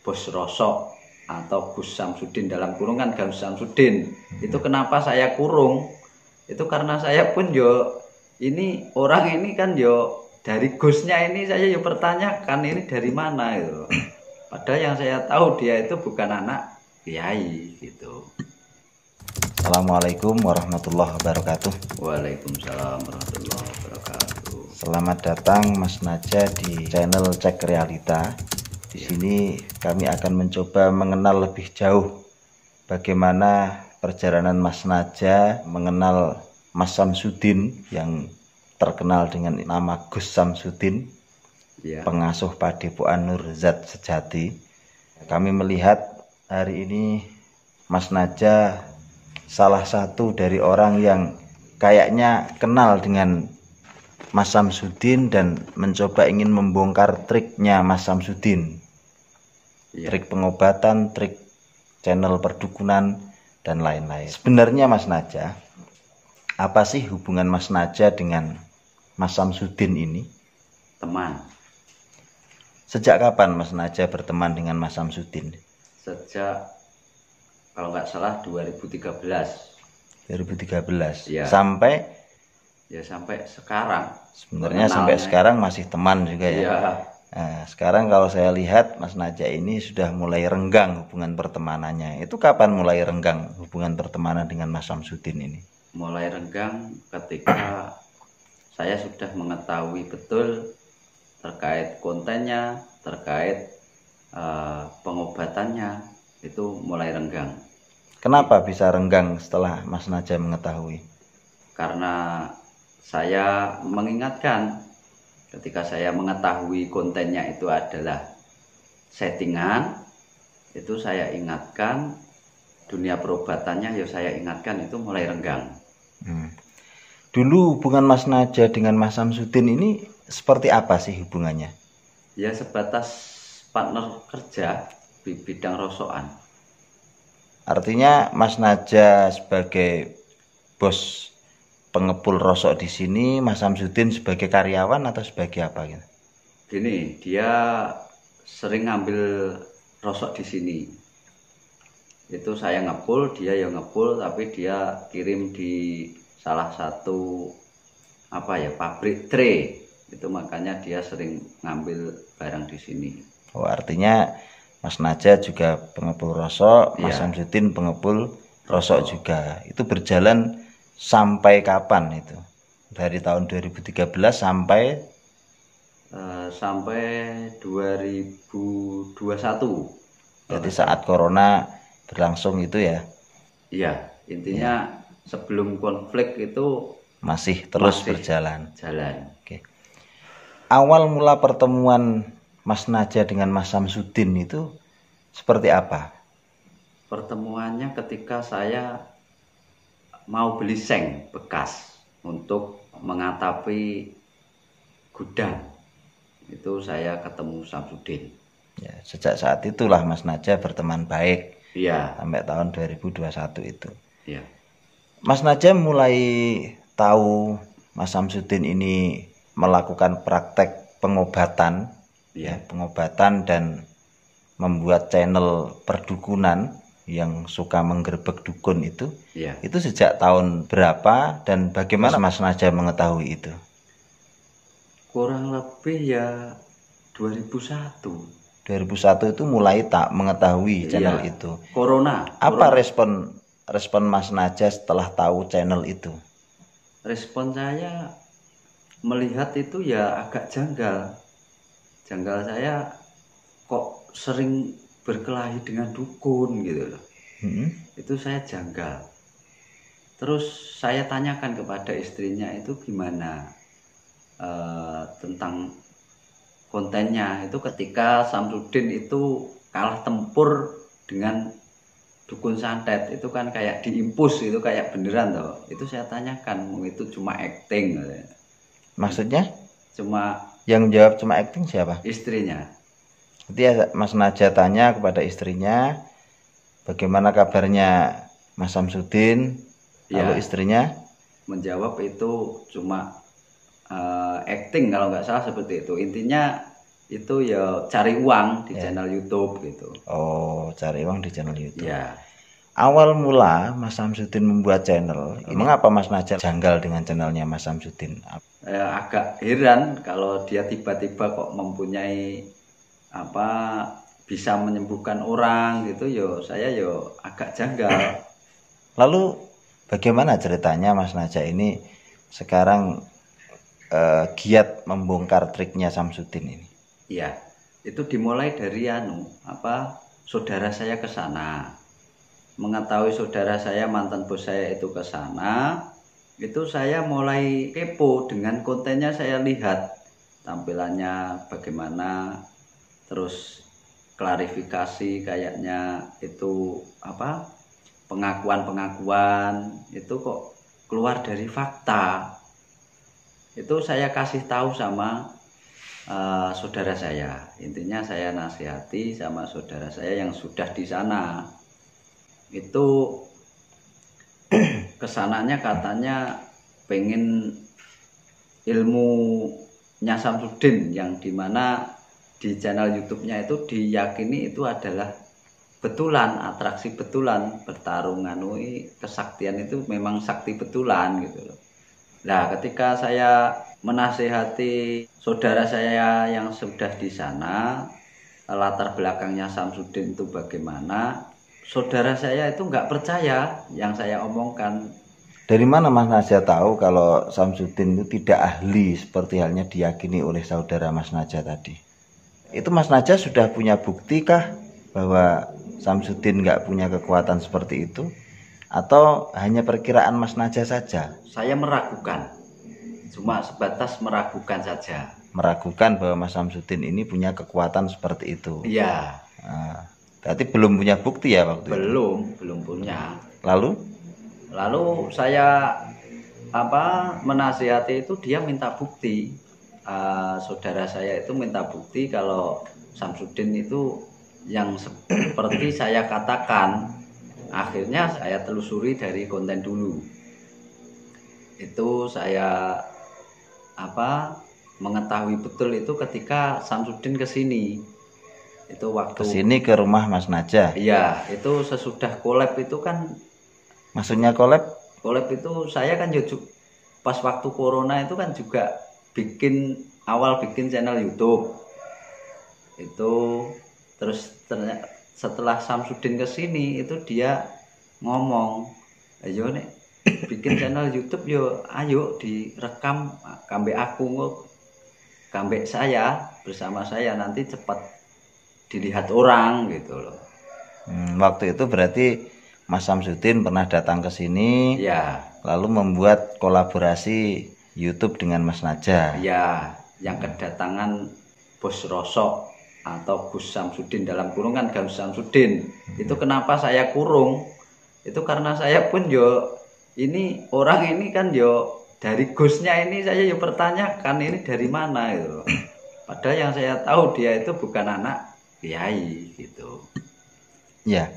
Bos Rosok atau Gus Samsudin dalam kurungan Gus Samsudin. Itu kenapa saya kurung? Itu karena saya pun ini orang ini kan dari Gusnya ini saya pertanyakan ini dari mana itu. Padahal yang saya tahu dia itu bukan anak kiai gitu. Assalamualaikum warahmatullahi wabarakatuh. Waalaikumsalam warahmatullahi wabarakatuh. Selamat datang Mas Naja di channel Cek Realita. Di sini kami akan mencoba mengenal lebih jauh bagaimana perjalanan Mas Naja mengenal Mas Samsudin yang terkenal dengan nama Gus Samsudin, pengasuh Padepokan Nur Zat Sejati. Kami melihat hari ini Mas Naja salah satu dari orang yang kayaknya kenal dengan Mas Samsudin dan mencoba ingin membongkar triknya Mas Samsudin. Trik pengobatan, trik channel perdukunan, dan lain-lain. Sebenarnya Mas Naja, apa sih hubungan Mas Naja dengan Mas Samsudin ini? Teman. Sejak kapan Mas Naja berteman dengan Mas Samsudin? Sejak, kalau nggak salah 2013. 2013. Ya. Sampai sekarang. Sebenarnya sampai sekarang masih teman juga ya. Iya. Nah, sekarang kalau saya lihat Mas Naja ini sudah mulai renggang hubungan pertemanannya. Itu kapan mulai renggang hubungan pertemanan dengan Mas Samsudin ini? Mulai renggang ketika saya sudah mengetahui betul terkait kontennya, terkait pengobatannya, itu mulai renggang. Kenapa bisa renggang setelah Mas Naja mengetahui? Karena saya mengingatkan ketika saya mengetahui kontennya itu adalah settingan, itu saya ingatkan, dunia perobatannya saya ingatkan, itu mulai renggang. Dulu hubungan Mas Naja dengan Mas Samsudin ini seperti apa sih hubungannya? Ya sebatas partner kerja di bidang rosokan. Artinya Mas Naja sebagai bos pengepul rosok di sini, Mas Samsudin sebagai karyawan atau sebagai apa gitu? Gini, dia sering ngambil rosok di sini. Itu saya ngepul, dia yang ngepul, tapi dia kirim di salah satu pabrik tray. Itu makanya dia sering ngambil barang di sini. Oh, artinya Mas Naja juga pengepul rosok, Mas Samsudin pengepul rosok juga. Itu berjalan sampai kapan itu? Dari tahun 2013 sampai 2021. Jadi saat corona berlangsung itu ya? Iya, intinya sebelum konflik itu masih terus berjalan. Oke. Awal mula pertemuan Mas Naja dengan Mas Samsudin itu seperti apa? Pertemuannya ketika saya mau beli seng bekas untuk mengatapi gudang, itu saya ketemu Samsudin. Ya, sejak saat itulah Mas Naja berteman baik. Iya. Sampai tahun 2021 itu. Iya. Mas Naja mulai tahu Mas Samsudin ini melakukan praktek pengobatan, pengobatan dan membuat channel perdukunan yang suka menggerebek dukun itu. Itu sejak tahun berapa dan bagaimana Mas Naja mengetahui itu? Kurang lebih ya 2001. 2001 itu mulai tak mengetahui channel itu. Apa respon Mas Naja setelah tahu channel itu? Respon saya melihat itu ya agak janggal. Janggal saya kok sering berkelahi dengan dukun gitu loh. Itu saya janggal. Terus saya tanyakan kepada istrinya itu gimana tentang kontennya. Itu ketika Samsudin itu kalah tempur dengan dukun santet, itu kan kayak diimpus, itu kayak beneran toh. Itu saya tanyakan, itu cuma acting. Maksudnya? Yang jawab cuma acting siapa? Istrinya. Jadi Mas Naja tanya kepada istrinya, bagaimana kabarnya Mas Samsudin? Lalu istrinya menjawab itu cuma acting, kalau nggak salah seperti itu. Intinya itu ya cari uang di channel YouTube gitu. Oh, cari uang di channel YouTube. Ya. Awal mula Mas Samsudin membuat channel, mengapa Mas Najat janggal dengan channelnya Mas Samsudin? Agak heran kalau dia tiba-tiba kok mempunyai apa bisa menyembuhkan orang gitu, saya agak janggal. Lalu bagaimana ceritanya Mas Najat ini sekarang giat membongkar triknya Samsudin ini? Iya, itu dimulai dari saudara saya ke sana. Mengetahui saudara saya, mantan bos saya itu ke sana, itu saya mulai kepo dengan kontennya. Saya lihat tampilannya bagaimana, terus klarifikasi kayaknya itu pengakuan itu kok keluar dari fakta. Itu saya kasih tahu sama saudara saya. Intinya saya nasihati sama saudara saya yang sudah di sana. Itu kesananya katanya pengen ilmunya Samsudin, yang dimana di channel YouTube-nya itu diyakini itu adalah betulan, atraksi betulan, pertarungan kesaktian itu memang sakti betulan gitu loh. Nah, ketika saya menasehati saudara saya yang sudah di sana, latar belakangnya Samsudin itu bagaimana, saudara saya itu nggak percaya yang saya omongkan. Dari mana Mas Najat tahu kalau Samsudin itu tidak ahli seperti halnya diyakini oleh saudara Mas Najat tadi? Itu Mas Najat sudah punya bukti kah bahwa Samsudin nggak punya kekuatan seperti itu? Atau hanya perkiraan Mas Najat saja? Saya meragukan, cuma sebatas meragukan saja. Meragukan bahwa Mas Samsudin ini punya kekuatan seperti itu? Iya. Nah, berarti belum punya bukti ya waktu itu? Belum punya. Lalu saya menasihati itu, dia minta bukti. Saudara saya itu minta bukti kalau Samsudin itu yang seperti saya katakan. Akhirnya saya telusuri dari konten dulu. Itu saya mengetahui betul itu ketika Samsudin kesini. Itu waktu kesini ke rumah Mas Najat. Iya, itu sesudah collab itu kan. Maksudnya collab? Collab itu saya kan pas waktu corona itu kan juga bikin channel YouTube. Itu terus setelah Samsudin kesini itu dia ngomong, ayo nek bikin channel YouTube ayo direkam kambek kambek saya bersama saya, nanti cepat dilihat orang gitu loh. Waktu itu berarti Mas Samsudin pernah datang ke sini, ya, lalu membuat kolaborasi YouTube dengan Mas Najat. Ya, yang kedatangan Bos Rosok atau Gus Samsudin, dalam kurungan Gus Samsudin. Itu kenapa saya kurung? Itu karena saya pun ini orang ini kan dari Gusnya ini saya pertanyakan ini dari mana gitu. Padahal yang saya tahu dia itu bukan anak kiai gitu. Ya,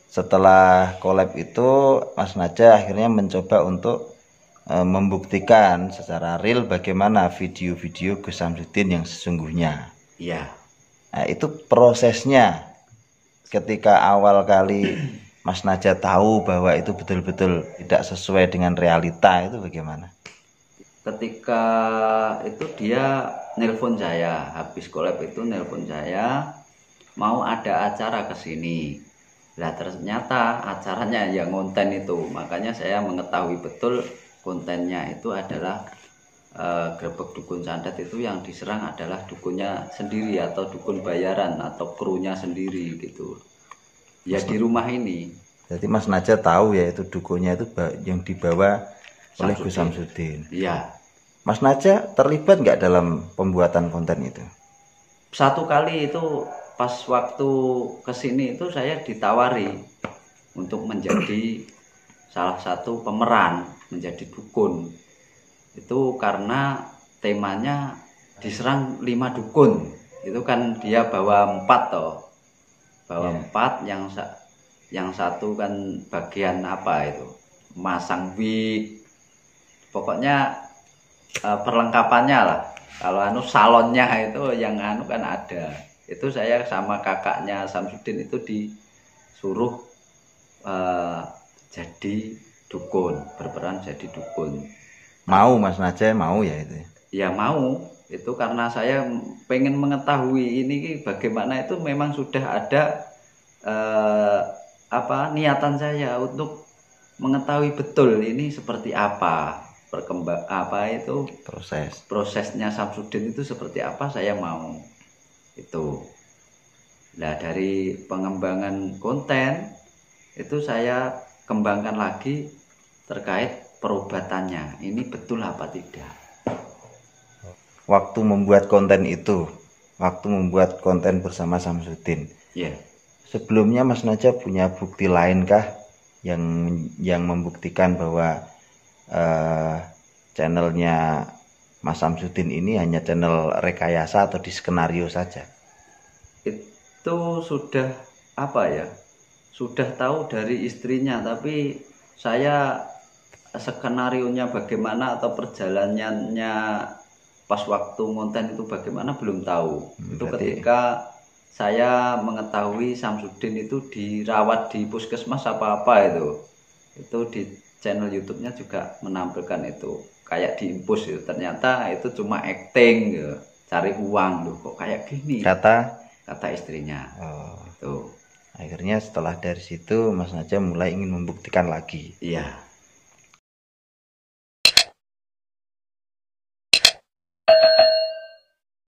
setelah collab itu Mas Najat akhirnya mencoba untuk membuktikan secara real bagaimana video-video Gus Samsudin yang sesungguhnya. Iya. Nah, itu prosesnya ketika awal kali Mas Najat tahu bahwa itu betul-betul tidak sesuai dengan realita, itu bagaimana? Ketika itu dia nelpon saya, habis collab itu nelpon saya, mau ada acara ke sini. Lah ternyata acaranya yang konten itu, makanya saya mengetahui betul kontennya itu adalah Grebek Dukun Santet itu yang diserang adalah dukunnya sendiri atau dukun bayaran atau krunya sendiri gitu. Ya di rumah ini. Jadi Mas Najat tahu ya itu dukunnya itu yang dibawa oleh Gus Samsudin. Iya. Mas Najat terlibat nggak dalam pembuatan konten itu? Satu kali itu pas waktu kesini itu saya ditawari untuk menjadi salah satu pemeran, menjadi dukun. Itu karena temanya diserang 5 dukun. Itu kan dia bawa 4 toh. Bawa 4, yang satu kan bagian itu? Masang wig. Pokoknya perlengkapannya lah. Kalau anu salonnya itu yang anu kan ada. Itu saya sama kakaknya Samsudin itu disuruh jadi dukun, berperan jadi dukun. Mau Mas Naja mau ya itu? Ya mau, itu karena saya pengen mengetahui ini bagaimana, itu memang sudah ada niatan saya untuk mengetahui betul ini seperti apa prosesnya Samsudin itu seperti apa, saya mau itu. Nah, dari pengembangan konten itu saya kembangkan lagi terkait perobatannya, ini betul apa tidak. Waktu membuat konten bersama Samsudin, ya, sebelumnya Mas Naja punya bukti lainkah yang membuktikan bahwa channelnya Mas Samsudin ini hanya channel rekayasa atau di skenario saja? Itu sudah sudah tahu dari istrinya, tapi saya skenarionya bagaimana atau perjalanannya pas waktu konten itu bagaimana belum tahu. Itu ketika saya mengetahui Samsudin itu dirawat di puskesmas apa-apa itu di channel YouTube-nya juga menampilkan itu kayak diimpus itu, ternyata itu cuma acting gitu, cari uang loh kok kayak gini, kata istrinya. Itu akhirnya setelah dari situ Mas Naja mulai ingin membuktikan lagi. Iya.